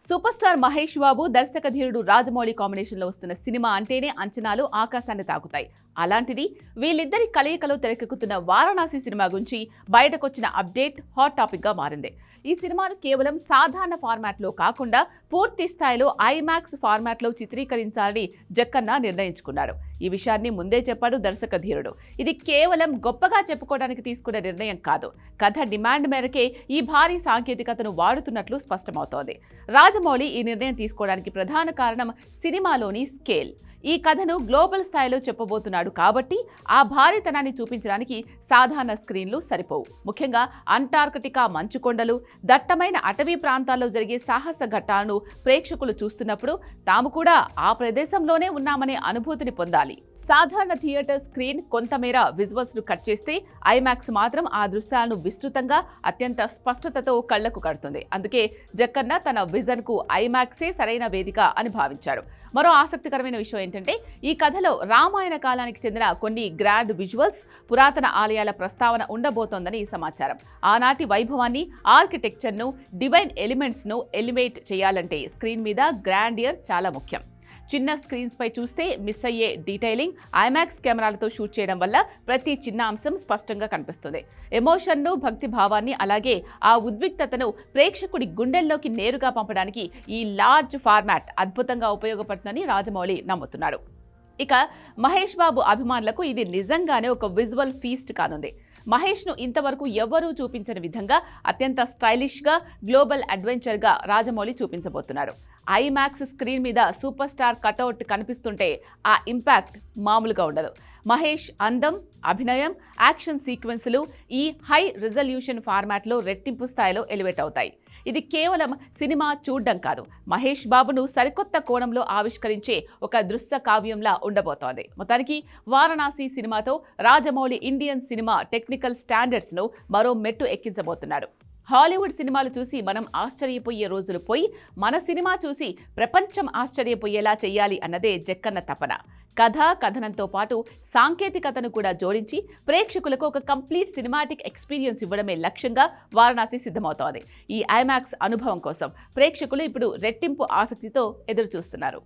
Super star Mahesh Babu దర్శక ధీరుడు రాజమౌళి కాంబినేషన్లో వస్తున్న సినిమా అంటేనే అంచనాలు ఆకాశాన్ని తాకుతాయి. అలాంటిది వీళ్ళిద్దరి కలయికలో తెరకెక్కుతున్న వారణాసి సినిమా గురించి బయటకొచ్చిన అప్డేట్ హాట్ టాపిక్ గా మారింది. ఈ సినిమాను కేవలం సాధారణ ఫార్మాట్లో కాకుండా పూర్తి స్థాయిలో ఐమాక్స్ ఫార్మాట్లో చిత్రీకరించాలని జక్కన్న నిర్ణయించుకున్నాడు. ఈ విషయాన్ని ముందే చెప్పాడు దర్శక ధీరుడు. ఇది కేవలం గొప్పగా చెప్పుకోవడానికి తీసుకున్న నిర్ణయం కాదు, కథ డిమాండ్ మేరకే ఈ భారీ సాంకేతికతను వాడుతున్నట్లు స్పష్టమవుతోంది. రాజమౌళి ఈ నిర్ణయం తీసుకోవడానికి ప్రధాన కారణం సినిమాలోని స్కేల్. ఈ కథను గ్లోబల్ స్థాయిలో చెప్పబోతున్నాడు కాబట్టి ఆ భారీతనాన్ని చూపించడానికి సాధారణ స్క్రీన్లు సరిపోవు. ముఖ్యంగా అంటార్కిటికా మంచుకొండలు, దట్టమైన అటవీ ప్రాంతాల్లో జరిగే సాహస ఘట్టాలను ప్రేక్షకులు చూస్తున్నప్పుడు తాము కూడా ఆ ప్రదేశంలోనే ఉన్నామనే అనుభూతిని పొందాలి. సాధారణ థియేటర్ స్క్రీన్ కొంతమేర విజువల్స్ ను కట్ చేస్తే ఐమాక్స్ మాత్రం ఆ దృశ్యాలను విస్తృతంగా అత్యంత స్పష్టతతో కళ్లకు కడుతుంది. అందుకే జక్కన్న తన విజన్ కు ఐమాక్సే సరైన వేదిక అని భావించాడు. మరో ఆసక్తికరమైన విషయం ఏంటంటే ఈ కథలో రామాయణ కాలానికి చెందిన కొన్ని గ్రాండ్ విజువల్స్, పురాతన ఆలయాల ప్రస్తావన ఉండబోతోందని సమాచారం. ఆనాటి వైభవాన్ని, ఆర్కిటెక్చర్ను, డివైన్ ఎలిమెంట్స్ ను ఎలివేట్ చేయాలంటే స్క్రీన్ మీద గ్రాండియర్ చాలా ముఖ్యం. చిన్న స్క్రీన్స్ పై చూస్తే మిస్ అయ్యే డీటెయిలింగ్ ఐమాక్స్ కెమెరాలతో షూట్ చేయడం వల్ల ప్రతి చిన్న అంశం స్పష్టంగా కనిపిస్తుంది. ఎమోషన్ను, భక్తి భావాన్ని, అలాగే ఆ ఉద్విగ్నతను ప్రేక్షకుడి గుండెల్లోకి నేరుగా పంపడానికి ఈ లార్జ్ ఫార్మాట్ అద్భుతంగా ఉపయోగపడుతుందని రాజమౌళి నమ్ముతున్నాడు. ఇక మహేష్ బాబు అభిమానులకు ఇది నిజంగానే ఒక విజువల్ ఫీస్ట్ కానుంది. మహేష్ను ఇంతవరకు ఎవరూ చూపించని విధంగా అత్యంత స్టైలిష్గా, గ్లోబల్ అడ్వెంచర్గా రాజమౌళి చూపించబోతున్నాడు. ఐమాక్స్ స్క్రీన్ మీద సూపర్ స్టార్ కటౌట్ కనిపిస్తుంటే ఆ ఇంపాక్ట్ మామూలుగా ఉండదు. మహేష్ అందం, అభినయం, యాక్షన్ సీక్వెన్సులు ఈ హై రిజల్యూషన్ ఫార్మాట్లో రెట్టింపు స్థాయిలో ఎలివేట్ అవుతాయి. ఇది కేవలం సినిమా చూడ్డం కాదు, మహేష్ బాబును సరికొత్త కోణంలో ఆవిష్కరించే ఒక దృశ్య కావ్యంలా ఉండబోతోంది. మొత్తానికి వారణాసి సినిమాతో రాజమౌళి ఇండియన్ సినిమా టెక్నికల్ స్టాండర్డ్స్ను మరో మెట్టు ఎక్కించబోతున్నాడు. హాలీవుడ్ సినిమాలు చూసి మనం ఆశ్చర్యపోయే రోజులు పోయి మన సినిమా చూసి ప్రపంచం ఆశ్చర్యపోయేలా చెయ్యాలి అన్నదే జక్కన్న తపన. కథ, కథనంతో పాటు సాంకేతికతను కూడా జోడించి ప్రేక్షకులకు ఒక కంప్లీట్ సినిమాటిక్ ఎక్స్పీరియన్స్ ఇవ్వడమే లక్ష్యంగా వారణాసి సిద్ధమవుతోంది. ఈ ఐమాక్స్ అనుభవం కోసం ప్రేక్షకులు ఇప్పుడు రెట్టింపు ఆసక్తితో ఎదురు చూస్తున్నారు.